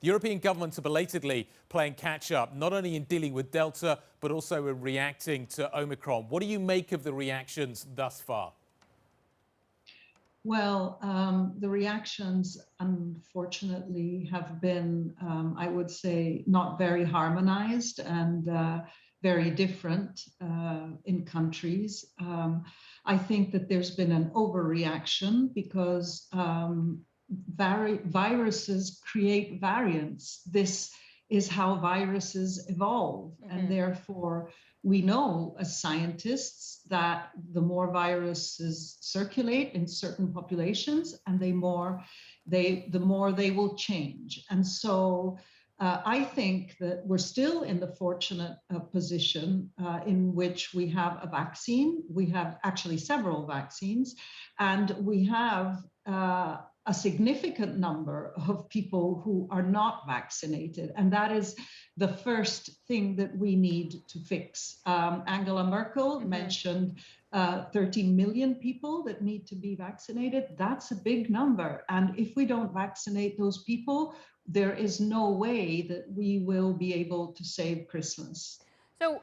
European governments are belatedly playing catch-up, not only in dealing with Delta, but also in reacting to Omicron. What do you make of the reactions thus far? Well, the reactions, unfortunately, have been, I would say, not very harmonized and very different in countries. I think that there's been an overreaction because viruses create variants. This is how viruses evolve. And therefore, we know as scientists that the more viruses circulate in certain populations and the more they will change. And so I think that we're still in the fortunate position in which we have a vaccine. We have actually several vaccines, and we have a significant number of people who are not vaccinated. And that is the first thing that we need to fix. Angela Merkel mentioned 30 million people that need to be vaccinated. That's a big number. And if we don't vaccinate those people, there is no way that we will be able to save Christmas. So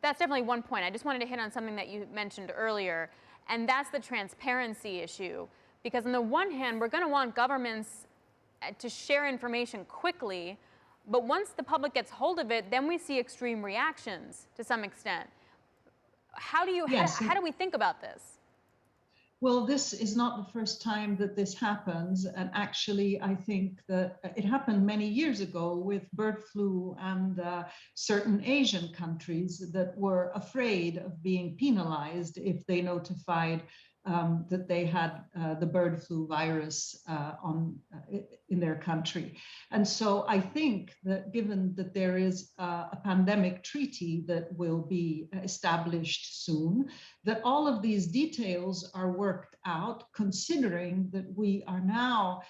that's definitely one point. I just wanted to hit on something that you mentioned earlier, and that's the transparency issue. Because on the one hand, we're going to want governments to share information quickly, but once the public gets hold of it, then we see extreme reactions to some extent. How do we think about this? Well, this is not the first time that this happens. And actually, I think that it happened many years ago with bird flu and certain Asian countries that were afraid of being penalized if they notified that they had the bird flu virus in their country. And so I think that given that there is a pandemic treaty that will be established soon, that all of these details are worked out, considering that we are now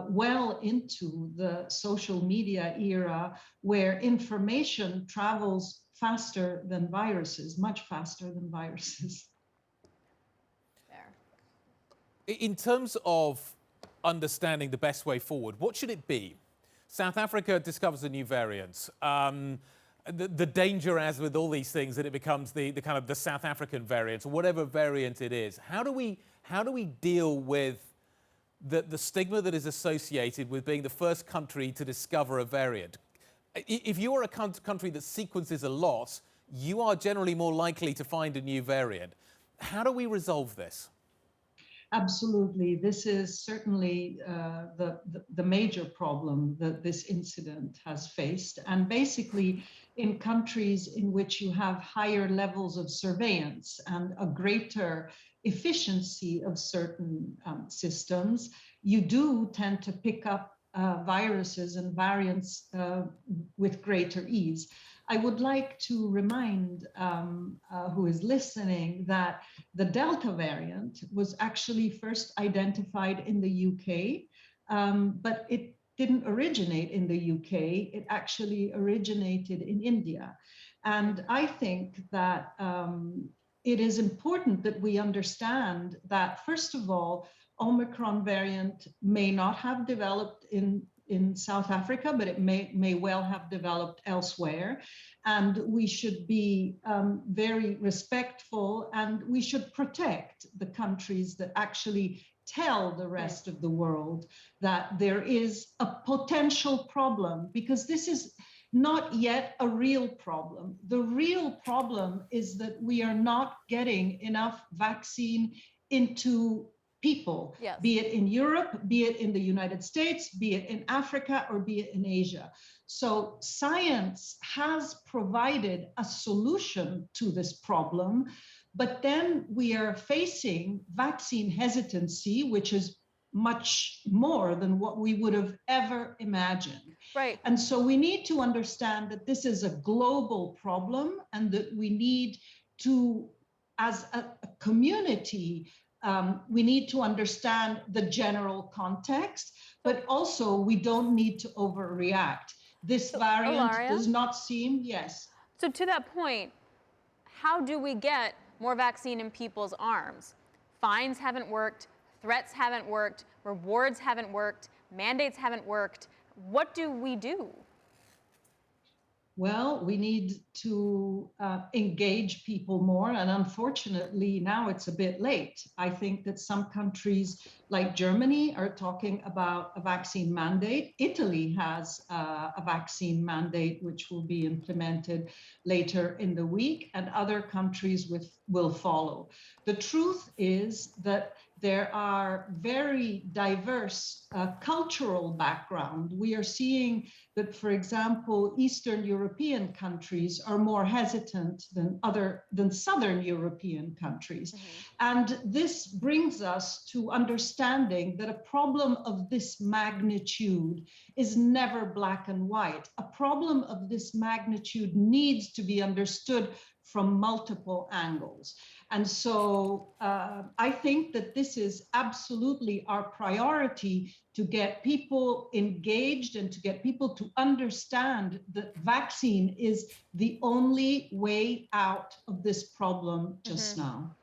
well into the social media era where information travels faster than viruses, much faster than viruses. In terms of understanding the best way forward, what should it be? South Africa discovers a new variant. The danger, as with all these things, that it becomes the kind of the South African variant, or whatever variant it is. How do we deal with the stigma that is associated with being the first country to discover a variant? If you are a country that sequences a lot, you are generally more likely to find a new variant. How do we resolve this? Absolutely. This is certainly the major problem that this incident has faced. And basically, in countries in which you have higher levels of surveillance and a greater efficiency of certain systems, you do tend to pick up viruses and variants with greater ease. I would like to remind who is listening that the Delta variant was actually first identified in the UK, but it didn't originate in the UK. It actually originated in India. And I think that it is important that we understand that, first of all, Omicron variant may not have developed in South Africa, but it may well have developed elsewhere. And we should be very respectful, and we should protect the countries that actually tell the rest of the world that there is a potential problem, because this is not yet a real problem. The real problem is that we are not getting enough vaccine into people, be it in Europe, be it in the United States, be it in Africa, or be it in Asia. So science has provided a solution to this problem, but then we are facing vaccine hesitancy, which is much more than what we would have ever imagined. Right. And so we need to understand that this is a global problem, and that we need to, as a community, we need to understand the general context, but also we don't need to overreact. This variant Ilaria, does not seem, yes. So to that point, how do we get more vaccine in people's arms? Fines haven't worked, threats haven't worked, rewards haven't worked, mandates haven't worked. What do we do? Well, we need to engage people more. And unfortunately, now it's a bit late. I think that some countries like Germany are talking about a vaccine mandate. Italy has a vaccine mandate, which will be implemented later in the week, and other countries will follow. The truth is that there are very diverse cultural background. We are seeing that, for example, Eastern European countries are more hesitant than Southern European countries. And this brings us to understanding that a problem of this magnitude is never black and white. A problem of this magnitude needs to be understood from multiple angles. And so I think that this is absolutely our priority, to get people engaged and to get people to understand that vaccine is the only way out of this problem just now.